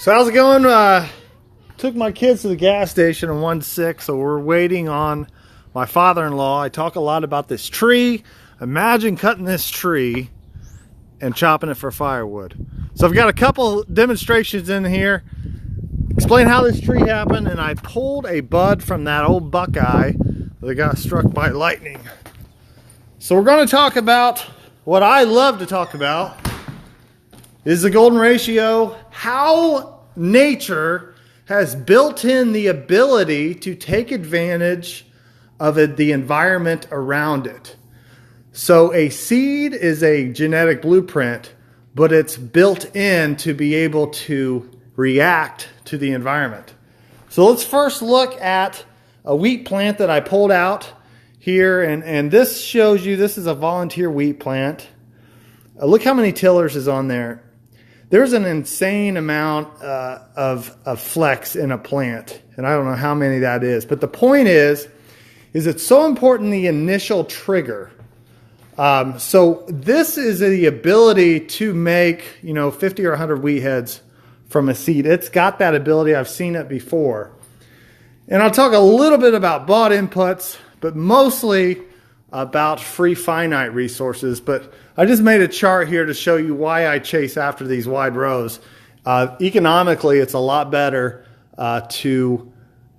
So how's it going? Took my kids to the gas station in 1-6, so we're waiting on my father-in-law. I talk a lot about this tree. Imagine cutting this tree and chopping it for firewood. So I've got a couple demonstrations in here. Explain how this tree happened, and I pulled a bud from that old buckeye that got struck by lightning. So we're going to talk about what I love to talk about is the golden ratio, how nature has built in the ability to take advantage of the environment around it. So a seed is a genetic blueprint, but it's built in to be able to react to the environment. So let's first look at a wheat plant that I pulled out here, and this shows you this is a volunteer wheat plant. Look how many tillers is on there. There's an insane amount of flex in a plant, and I don't know how many that is. But the point is it's so important, the initial trigger. So this is the ability to make 50 or 100 wheat heads from a seed. It's got that ability. I've seen it before. And I'll talk a little bit about bought inputs, but mostly about free finite resources. But I just made a chart here to show you why I chase after these wide rows. Economically, it's a lot better to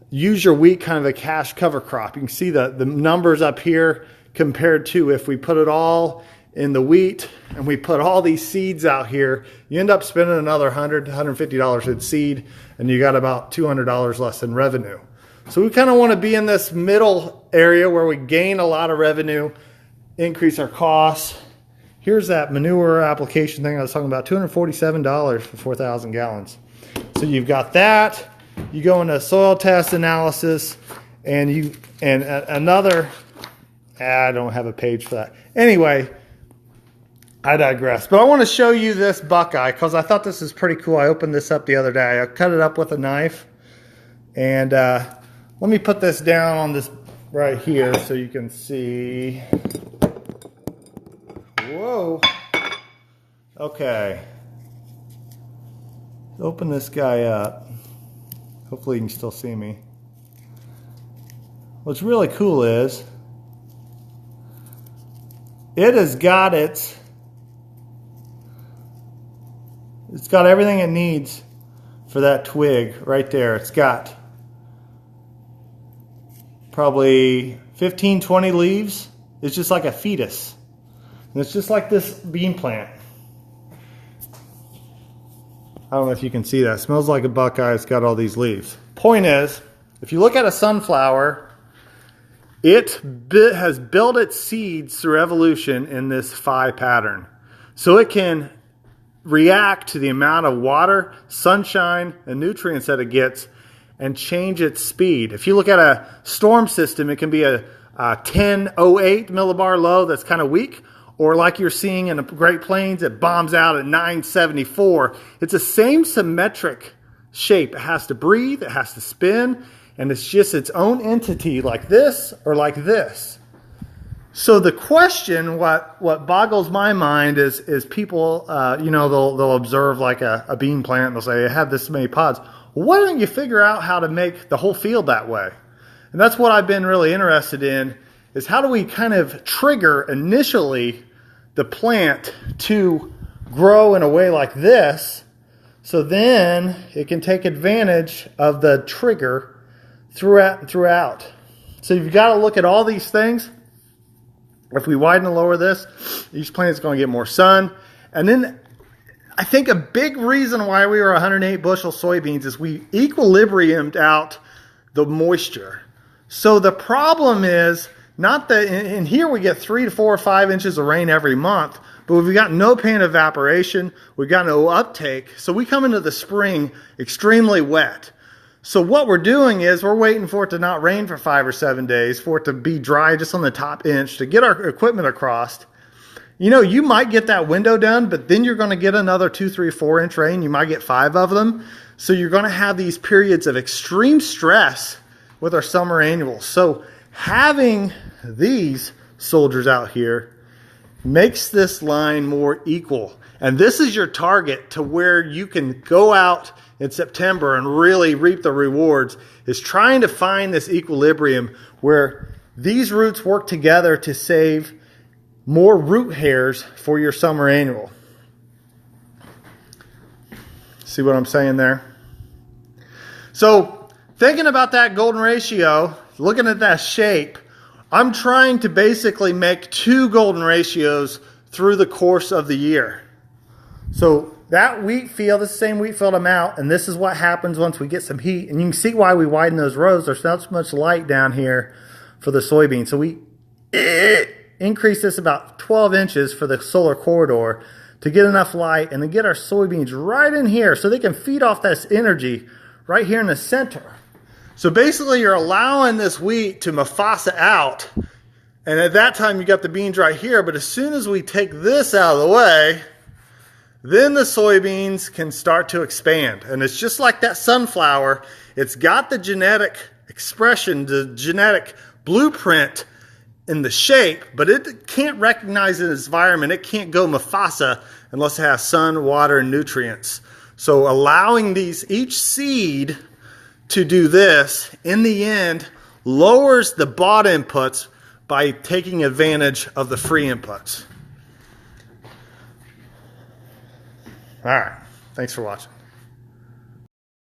use your wheat kind of a cash cover crop. You can see the numbers up here compared to if we put it all in the wheat and we put all these seeds out here, you end up spending another $100, $150 in seed, and you got about $200 less in revenue. So we kind of want to be in this middle area where we gain a lot of revenue, increase our costs. Here's that manure application thing I was talking about, $247 for 4,000 gallons. So you've got that. You go into soil test analysis, and another, I don't have a page for that. Anyway, I digress. But I want to show you this buckeye because I thought this is pretty cool. I opened this up the other day. I cut it up with a knife, and let me put this down on this right here so you can see. Whoa. Okay. Open this guy up. Hopefully you can still see me. What's really cool is it has got it's got everything it needs for that twig right there. It's got probably 15, 20 leaves. It's just like a fetus. And it's just like this bean plant. I don't know if you can see that. It smells like a buckeye. It's got all these leaves. Point is, if you look at a sunflower, it has built its seeds through evolution in this phi pattern. So it can react to the amount of water, sunshine, and nutrients that it gets and change its speed. If you look at a storm system, it can be a 1008 millibar low that's kind of weak, or like you're seeing in the Great Plains, it bombs out at 974. It's the same symmetric shape. It has to breathe, it has to spin, and it's just its own entity like this or like this. So the question, what boggles my mind is people, they'll observe like a bean plant and they'll say, I have this many pods. Why don't you figure out how to make the whole field that way? And that's what I've been really interested in, is how do we kind of trigger initially the plant to grow in a way like this, so then it can take advantage of the trigger throughout. So you've got to look at all these things. If we widen and lower this, each plant is going to get more sun. And then I think a big reason why we were 108 bushel soybeans is we equilibriumed out the moisture. So the problem is not that in here we get 3 to 4 or 5 inches of rain every month, but we've got no pan evaporation, we've got no uptake. So we come into the spring extremely wet. So what we're doing is we're waiting for it to not rain for 5 or 7 days, for it to be dry just on the top inch to get our equipment across. You might get that window done, but then you're going to get another 2, 3, 4 inch rain. You might get 5 of them. So you're going to have these periods of extreme stress with our summer annuals. So having these soldiers out here makes this line more equal. And this is your target to where you can go out in September and really reap the rewards, is trying to find this equilibrium where these roots work together to save more root hairs for your summer annual. See what I'm saying there? So thinking about that golden ratio, looking at that shape, I'm trying to basically make 2 golden ratios through the course of the year. So that wheat field, this same wheat field I'm out, and this is what happens once we get some heat. And you can see why we widen those rows. There's not so much light down here for the soybean. So we increase this about 12 inches for the solar corridor to get enough light and to get our soybeans right in here so they can feed off this energy right here in the center. So basically you're allowing this wheat to Mufasa out, and at that time you got the beans right here, but as soon as we take this out of the way, then the soybeans can start to expand. And it's just like that sunflower. It's got the genetic expression, the genetic blueprint in the shape, but it can't recognize its environment. It can't go Mufasa unless it has sun, water, and nutrients. So allowing each seed to do this, in the end, lowers the bought inputs by taking advantage of the free inputs. All right. Thanks for watching.